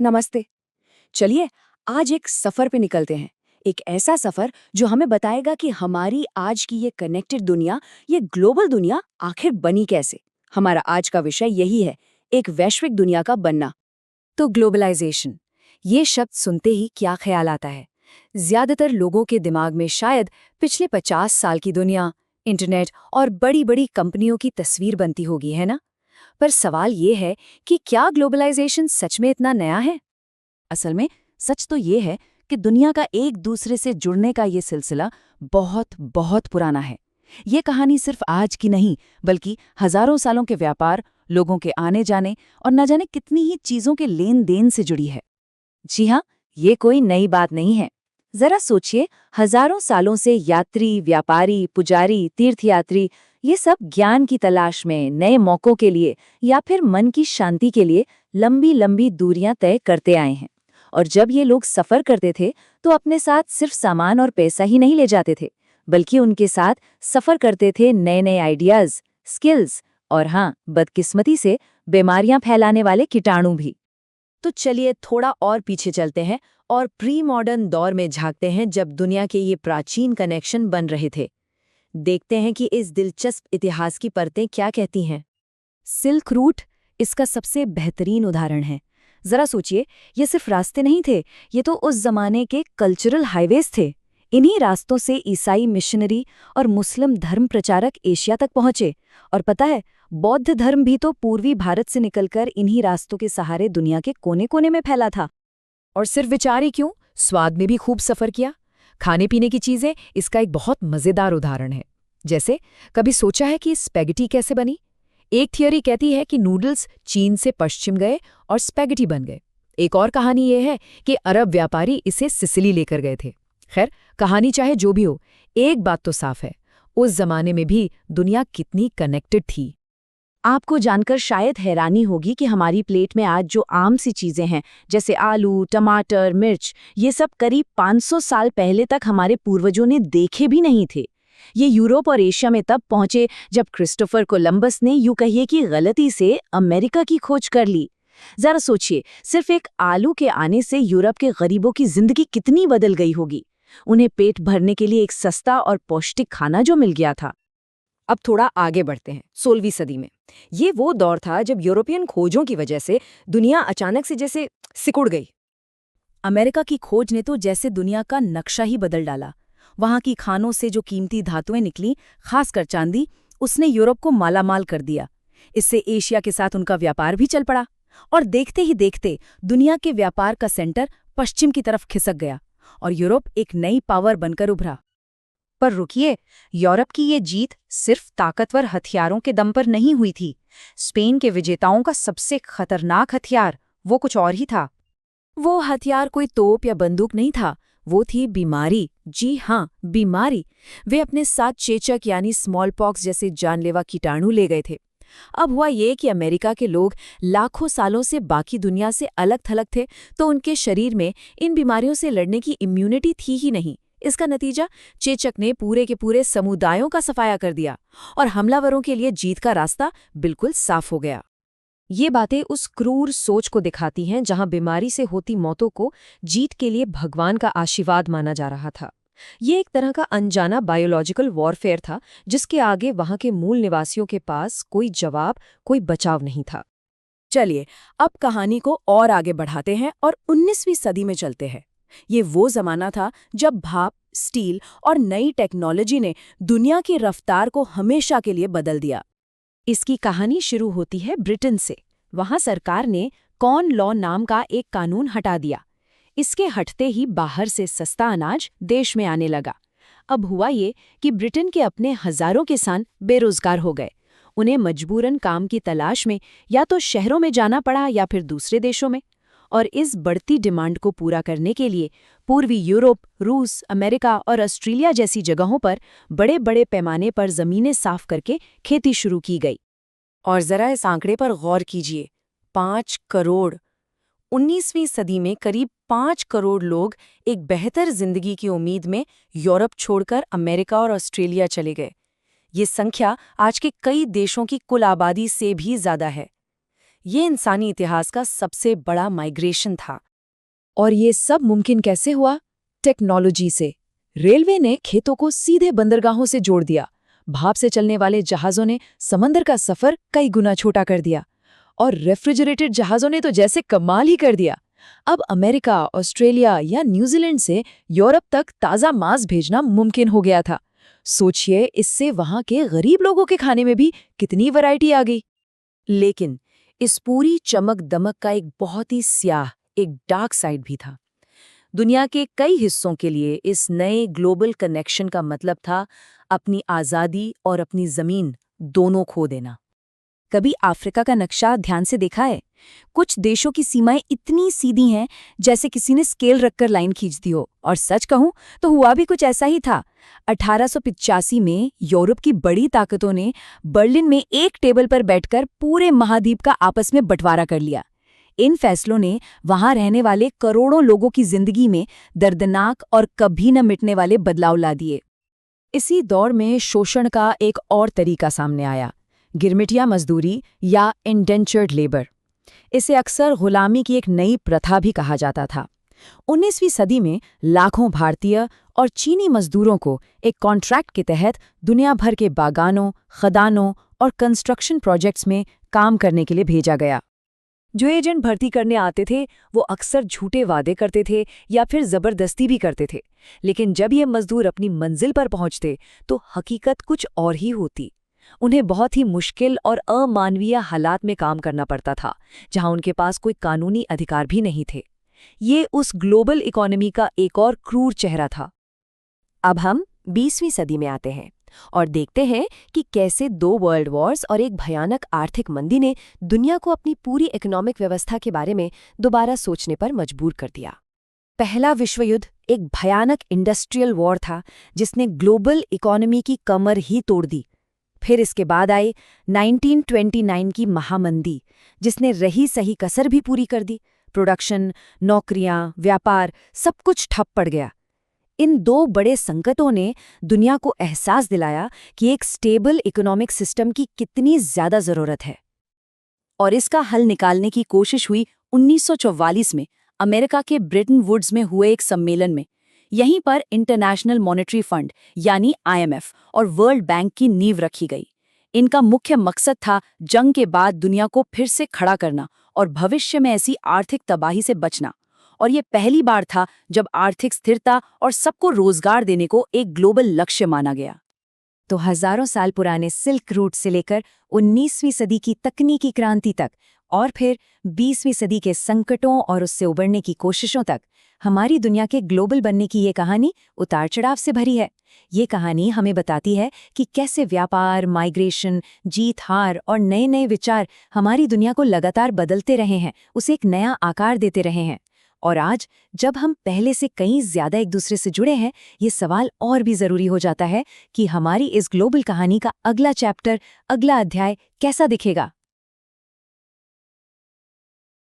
नमस्ते। चलिए, आज एक सफर पे निकलते हैं। एक ऐसा सफर जो हमें बताएगा कि हमारी आज की ये कनेक्टेड दुनिया, ये ग्लोबल दुनिया आखिर बनी कैसे। हमारा आज का विषय यही है, एक वैश्विक दुनिया का बनना। तो ग्लोबलाइजेशन, ये शब्द सुनते ही क्या ख्याल आता है? ज्यादातर लोगों के दिमाग में शायद पिछले 50 साल की दुनिया, इंटरनेट और बड़ी बड़ी कंपनियों की तस्वीर बनती होगी, है ना? पर सवाल ये है कि क्या ग्लोबलाइजेशन सच में इतना नया है? असल में सच तो ये है कि दुनिया का एक दूसरे से जुड़ने का ये सिलसिला बहुत बहुत पुराना है। ये कहानी सिर्फ आज की नहीं, बल्कि हजारों सालों के व्यापार, लोगों के आने जाने और न जाने कितनी ही चीजों के लेन देन से जुड़ी है। जी हाँ, ये कोई नई बात नहीं है। जरा सोचिए, हजारों सालों से यात्री, व्यापारी, पुजारी, तीर्थयात्री, ये सब ज्ञान की तलाश में, नए मौकों के लिए या फिर मन की शांति के लिए लंबी लंबी दूरियां तय करते आए हैं। और जब ये लोग सफर करते थे तो अपने साथ सिर्फ सामान और पैसा ही नहीं ले जाते थे, बल्कि उनके साथ सफर करते थे नए नए आइडियाज, स्किल्स और हाँ, बदकिस्मती से बीमारियां फैलाने वाले कीटाणु भी। तो चलिए थोड़ा और पीछे चलते हैं और प्री मॉडर्न दौर में झांकते हैं, जब दुनिया के ये प्राचीन कनेक्शन बन रहे थे। देखते हैं कि इस दिलचस्प इतिहास की परतें क्या कहती हैं। सिल्क रूट इसका सबसे बेहतरीन उदाहरण है। जरा सोचिए, ये सिर्फ रास्ते नहीं थे, ये तो उस जमाने के कल्चरल हाईवेज थे। इन्हीं रास्तों से ईसाई मिशनरी और मुस्लिम धर्म प्रचारक एशिया तक पहुंचे। और पता है, बौद्ध धर्म भी तो पूर्वी भारत से निकलकर इन्हीं रास्तों के सहारे दुनिया के कोने कोने में फैला था। और सिर्फ विचार ही क्यों, स्वाद में भी खूब सफर किया। खाने पीने की चीजें इसका एक बहुत मजेदार उदाहरण है। जैसे, कभी सोचा है कि स्पैगेटी कैसे बनी? एक थियोरी कहती है कि नूडल्स चीन से पश्चिम गए और स्पैगेटी बन गए। एक और कहानी यह है कि अरब व्यापारी इसे सिसिली लेकर गए थे। खैर, कहानी चाहे जो भी हो, एक बात तो साफ है, उस जमाने में भी दुनिया कितनी कनेक्टेड थी। आपको जानकर शायद हैरानी होगी कि हमारी प्लेट में आज जो आम सी चीजें हैं, जैसे आलू, टमाटर, मिर्च, ये सब करीब 500 साल पहले तक हमारे पूर्वजों ने देखे भी नहीं थे। ये यूरोप और एशिया में तब पहुंचे जब क्रिस्टोफर कोलंबस ने, यूं कहिए कि गलती से, अमेरिका की खोज कर ली। जरा सोचिए, सिर्फ एक आलू के आने से यूरोप के गरीबों की जिंदगी कितनी बदल गई होगी। उन्हें पेट भरने के लिए एक सस्ता और पौष्टिक खाना जो मिल गया था। अब थोड़ा आगे बढ़ते हैं, 16वीं सदी में। ये वो दौर था जब यूरोपियन खोजों की वजह से दुनिया अचानक से जैसे सिकुड़ गई। अमेरिका की खोज ने तो जैसे दुनिया का नक्शा ही बदल डाला। वहां की खानों से जो कीमती धातुएं निकली, खासकर चांदी, उसने यूरोप को मालामाल कर दिया। इससे एशिया के साथ उनका व्यापार भी चल पड़ा। और देखते ही देखते दुनिया के व्यापार का सेंटर पश्चिम की तरफ खिसक गया और यूरोप एक नई पावर बनकर उभरा। पर रुकिए, यूरोप की ये जीत सिर्फ ताकतवर हथियारों के दम पर नहीं हुई थी। स्पेन के विजेताओं का सबसे खतरनाक हथियार वो कुछ और ही था। वो हथियार कोई तोप या बंदूक नहीं था, वो थी बीमारी। जी हाँ, बीमारी। वे अपने साथ चेचक यानी स्मॉल पॉक्स जैसे जानलेवा कीटाणु ले गए थे। अब हुआ ये कि अमेरिका के लोग लाखों सालों से बाकी दुनिया से अलग थलग थे, तो उनके शरीर में इन बीमारियों से लड़ने की इम्यूनिटी थी ही नहीं। इसका नतीजा, चेचक ने पूरे के पूरे समुदायों का सफाया कर दिया और हमलावरों के लिए जीत का रास्ता बिल्कुल साफ हो गया। ये बातें उस क्रूर सोच को दिखाती हैं जहां बीमारी से होती मौतों को जीत के लिए भगवान का आशीर्वाद माना जा रहा था। ये एक तरह का अनजाना बायोलॉजिकल वॉरफेयर था, जिसके आगे वहां के मूल निवासियों के पास कोई जवाब, कोई बचाव नहीं था। चलिए, अब कहानी को और आगे बढ़ाते हैं और 19वीं सदी में चलते हैं। ये वो जमाना था जब भाप, स्टील और नई टेक्नोलॉजी ने दुनिया की रफ्तार को हमेशा के लिए बदल दिया। इसकी कहानी शुरू होती है ब्रिटेन से। वहां सरकार ने कॉर्न लॉ नाम का एक कानून हटा दिया। इसके हटते ही बाहर से सस्ता अनाज देश में आने लगा। अब हुआ ये कि ब्रिटेन के अपने हजारों किसान बेरोजगार हो गए। उन्हें मजबूरन काम की तलाश में या तो शहरों में जाना पड़ा या फिर दूसरे देशों में। और इस बढ़ती डिमांड को पूरा करने के लिए पूर्वी यूरोप, रूस, अमेरिका और ऑस्ट्रेलिया जैसी जगहों पर बड़े बड़े पैमाने पर जमीनें साफ करके खेती शुरू की गई। और जरा इस आंकड़े पर गौर कीजिए, 5 करोड़। 19वीं सदी में करीब 5 करोड़ लोग एक बेहतर जिंदगी की उम्मीद में यूरोप छोड़कर अमेरिका और ऑस्ट्रेलिया चले गए। ये संख्या आज के कई देशों की कुल आबादी से भी ज्यादा है। ये इंसानी इतिहास का सबसे बड़ा माइग्रेशन था। और ये सब मुमकिन कैसे हुआ? टेक्नोलॉजी से। रेलवे ने खेतों को सीधे बंदरगाहों से जोड़ दिया। भाप से चलने वाले जहाज़ों ने समंदर का सफ़र कई गुना छोटा कर दिया। और रेफ्रिजरेटेड जहाज़ों ने तो जैसे कमाल ही कर दिया। अब अमेरिका, ऑस्ट्रेलिया या न्यूजीलैंड से यूरोप तक ताज़ा मांस भेजना मुमकिन हो गया था। सोचिए, इससे वहाँ के गरीब लोगों के खाने में भी कितनी वैरायटी आ गई। लेकिन इस पूरी चमक दमक का एक बहुत ही स्याह, एक डार्क साइड भी था। दुनिया के कई हिस्सों के लिए इस नए ग्लोबल कनेक्शन का मतलब था अपनी आज़ादी और अपनी ज़मीन दोनों खो देना। कभी अफ्रीका का नक्शा ध्यान से देखा है? कुछ देशों की सीमाएं इतनी सीधी हैं जैसे किसी ने स्केल रखकर लाइन खींच दी हो। और सच कहूं तो हुआ भी कुछ ऐसा ही था। 1885 में यूरोप की बड़ी ताकतों ने बर्लिन में एक टेबल पर बैठकर पूरे महाद्वीप का आपस में बंटवारा कर लिया। इन फैसलों ने वहां रहने वाले करोड़ों लोगों की जिंदगी में दर्दनाक और कभी न मिटने वाले बदलाव ला दिए। इसी दौर में शोषण का एक और तरीका सामने आया, गिरमिटिया मजदूरी या इंडेंचर्ड लेबर। इसे अक्सर गुलामी की एक नई प्रथा भी कहा जाता था। 19वीं सदी में लाखों भारतीय और चीनी मजदूरों को एक कॉन्ट्रैक्ट के तहत दुनिया भर के बागानों, खदानों और कंस्ट्रक्शन प्रोजेक्ट्स में काम करने के लिए भेजा गया। जो एजेंट भर्ती करने आते थे वो अक्सर झूठे वादे करते थे या फिर जबरदस्ती भी करते थे। लेकिन जब ये मजदूर अपनी मंजिल पर पहुंचते तो हकीकत कुछ और ही होती। उन्हें बहुत ही मुश्किल और अमानवीय हालात में काम करना पड़ता था, जहां उनके पास कोई कानूनी अधिकार भी नहीं थे। ये उस ग्लोबल इकोनॉमी का एक और क्रूर चेहरा था। अब हम 20वीं सदी में आते हैं और देखते हैं कि कैसे 2 वर्ल्ड वॉर्स और एक भयानक आर्थिक मंदी ने दुनिया को अपनी पूरी इकोनॉमिक व्यवस्था के बारे में दोबारा सोचने पर मजबूर कर दिया। पहला विश्व युद्ध एक भयानक इंडस्ट्रियल वॉर था जिसने ग्लोबल इकोनॉमी की कमर ही तोड़ दी। फिर इसके बाद आई 1929 की महामंदी, जिसने रही सही कसर भी पूरी कर दी। प्रोडक्शन, नौकरियां, व्यापार सब कुछ ठप पड़ गया। इन 2 बड़े संकटों ने दुनिया को एहसास दिलाया कि एक स्टेबल इकोनॉमिक सिस्टम की कितनी ज्यादा जरूरत है। और इसका हल निकालने की कोशिश हुई 1944 में अमेरिका के ब्रेटन वुड्स में हुए एक सम्मेलन में। यहीं पर इंटरनेशनल मॉनेटरी फंड यानी IMF और वर्ल्ड बैंक की नींव रखी गई। इनका मुख्य मकसद था जंग के बाद दुनिया को फिर से खड़ा करना और भविष्य में ऐसी आर्थिक तबाही से बचना। और ये पहली बार था जब आर्थिक स्थिरता और सबको रोजगार देने को एक ग्लोबल लक्ष्य माना गया। तो हजारों साल पुराने सिल्क रूट से लेकर 19वीं सदी की तकनीकी क्रांति तक और फिर 20वीं सदी के संकटों और उससे उबरने की कोशिशों तक, हमारी दुनिया के ग्लोबल बनने की ये कहानी उतार चढ़ाव से भरी है। ये कहानी हमें बताती है कि कैसे व्यापार, माइग्रेशन, जीत हार और नए नए विचार हमारी दुनिया को लगातार बदलते रहे हैं, उसे एक नया आकार देते रहे हैं। और आज जब हम पहले से कहीं ज्यादा एक दूसरे से जुड़े हैं, ये सवाल और भी जरूरी हो जाता है कि हमारी इस ग्लोबल कहानी का अगला चैप्टर, अगला अध्याय कैसा दिखेगा।